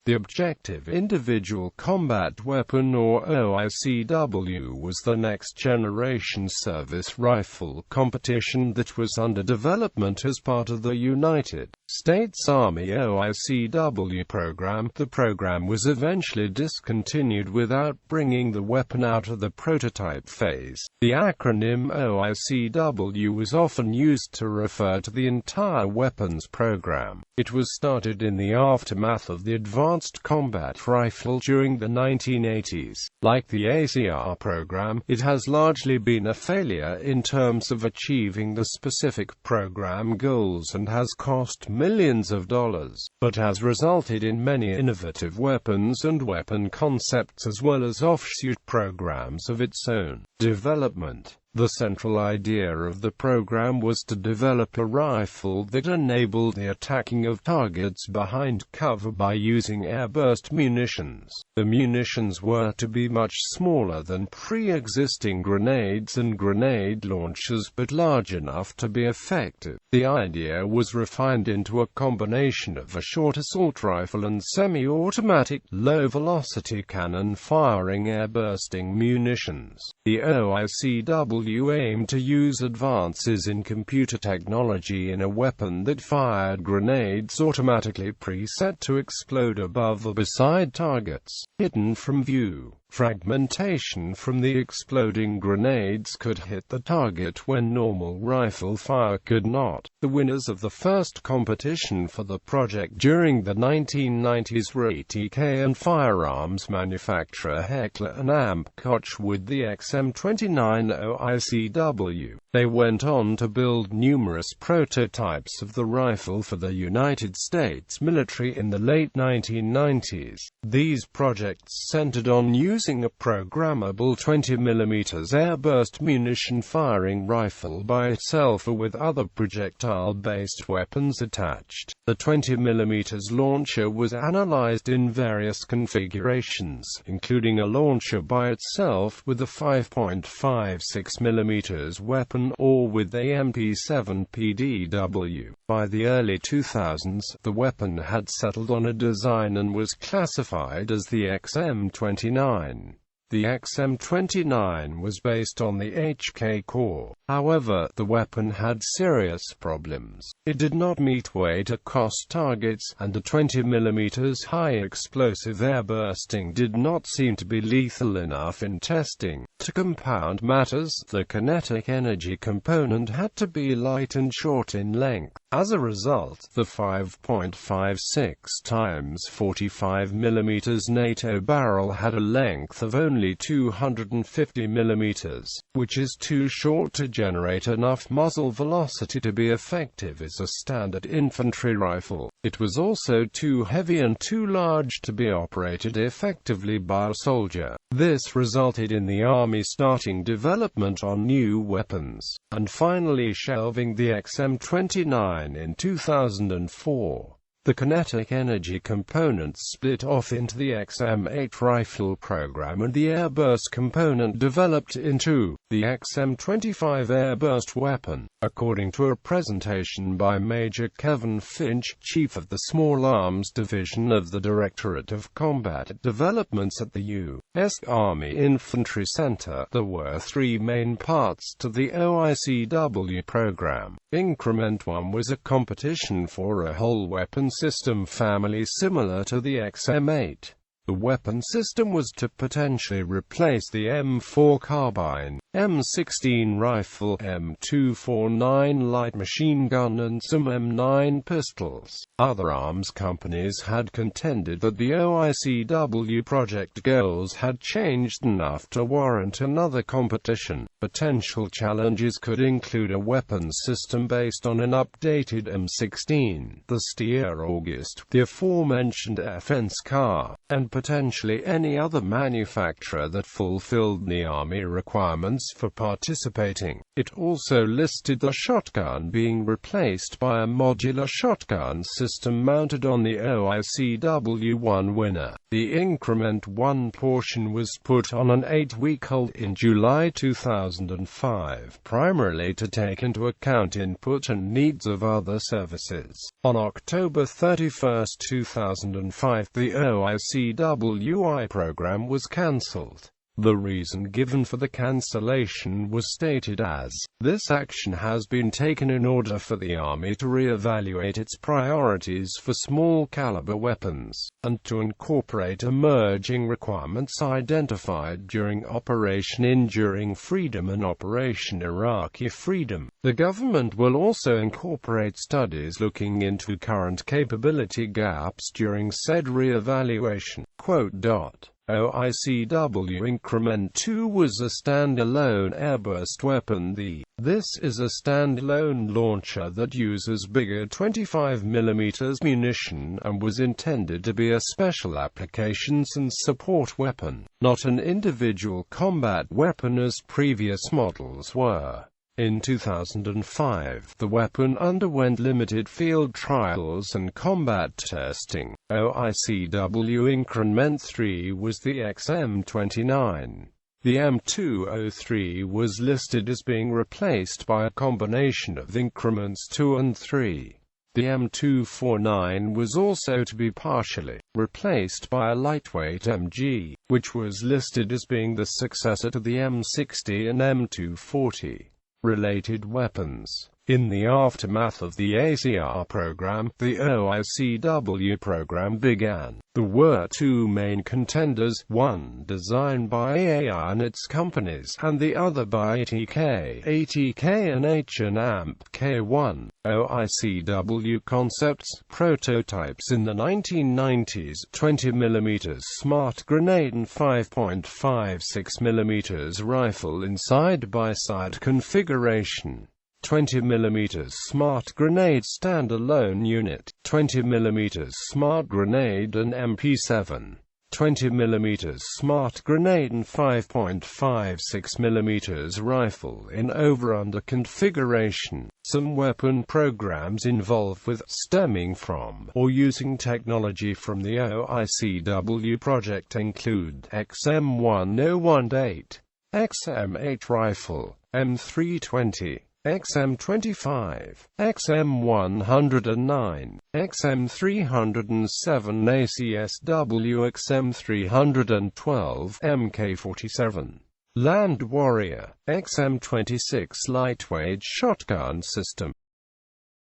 The Objective Individual Combat Weapon, or OICW, was the next-generation service rifle competition that was under development as part of the United States Army OICW program. The program was eventually discontinued without bringing the weapon out of the prototype phase. The acronym OICW was often used to refer to the entire weapons program. It was started in the aftermath of the Advanced Combat Rifle during the 1980s. Like the ACR program, it has largely been a failure in terms of achieving the specific program goals and has cost millions of dollars, but has resulted in many innovative weapons and weapon concepts as well as offshoot programs of its own development. The central idea of the program was to develop a rifle that enabled the attacking of targets behind cover by using airburst munitions. The munitions were to be much smaller than pre-existing grenades and grenade launchers, but large enough to be effective. The idea was refined into a combination of a short assault rifle and semi-automatic, low-velocity cannon firing airbursting munitions. The OICW aimed to use advances in computer technology in a weapon that fired grenades automatically preset to explode above or beside targets, hidden from view. Fragmentation from the exploding grenades could hit the target when normal rifle fire could not. The winners of the first competition for the project during the 1990s were ATK and firearms manufacturer Heckler & Koch with the XM29 OICW. They went on to build numerous prototypes of the rifle for the United States military in the late 1990s. These projects centered on using a programmable 20mm airburst munition firing rifle by itself or with other projectile-based weapons attached. The 20mm launcher was analyzed in various configurations, including a launcher by itself with a 5.56mm weapon or with the MP7 PDW. By the early 2000s, the weapon had settled on a design and was classified as the XM29. The XM29 was based on the HK core. However, the weapon had serious problems. It did not meet weight across targets, and the 20mm high-explosive airbursting did not seem to be lethal enough in testing. To compound matters, the kinetic energy component had to be light and short in length. As a result, the 5.56 x 45mm NATO barrel had a length of only 250mm, which is too short to generate enough muzzle velocity to be effective as a standard infantry rifle. It was also too heavy and too large to be operated effectively by a soldier. This resulted in the Army starting development on new weapons, and finally shelving the XM29 in 2004. The kinetic energy component split off into the XM8 rifle program, and the airburst component developed into the XM25 airburst weapon. According to a presentation by Major Kevin Finch, chief of the Small Arms Division of the Directorate of Combat Developments at the U.S. Army Infantry Center, there were three main parts to the OICW program. Increment 1 was a competition for a whole weapon system family similar to the XM8. The weapon system was to potentially replace the M4 carbine, M16 rifle, M249 light machine gun and some M9 pistols. Other arms companies had contended that the OICW project goals had changed enough to warrant another competition. Potential challenges could include a weapons system based on an updated M16, the Steer August, the aforementioned offense car, and potentially any other manufacturer that fulfilled the Army requirements reasons for participating. It also listed the shotgun being replaced by a modular shotgun system mounted on the OICW-1 winner. The Increment 1 portion was put on an 8-week hold in July 2005, primarily to take into account input and needs of other services. On October 31, 2005, the OICW program was cancelled. The reason given for the cancellation was stated as, "This action has been taken in order for the Army to re-evaluate its priorities for small-caliber weapons, and to incorporate emerging requirements identified during Operation Enduring Freedom and Operation Iraqi Freedom. The government will also incorporate studies looking into current capability gaps during said re-evaluation." OICW Increment 2 was a standalone airburst weapon. This is a standalone launcher that uses bigger 25mm munition and was intended to be a special applications and support weapon, not an individual combat weapon as previous models were. In 2005, the weapon underwent limited field trials and combat testing. OICW Increment 3 was the XM29. The M203 was listed as being replaced by a combination of Increments 2 and 3. The M249 was also to be partially replaced by a lightweight MG, which was listed as being the successor to the M60 and M240. Related weapons. In the aftermath of the ACR program, the OICW program began. There were two main contenders, one designed by AAR and its companies, and the other by ATK and H&AMP K1. OICW concepts, prototypes in the 1990s, 20mm smart grenade and 5.56mm rifle in side-by-side configuration. 20mm smart grenade standalone unit, 20mm smart grenade and MP7, 20mm smart grenade and 5.56mm rifle in over-under configuration. Some weapon programs involved with stemming from or using technology from the OICW project include XM1018, XM8 rifle, M320, XM25, XM109, XM307 ACSW, XM312, MK47. Land Warrior, XM26 lightweight shotgun system.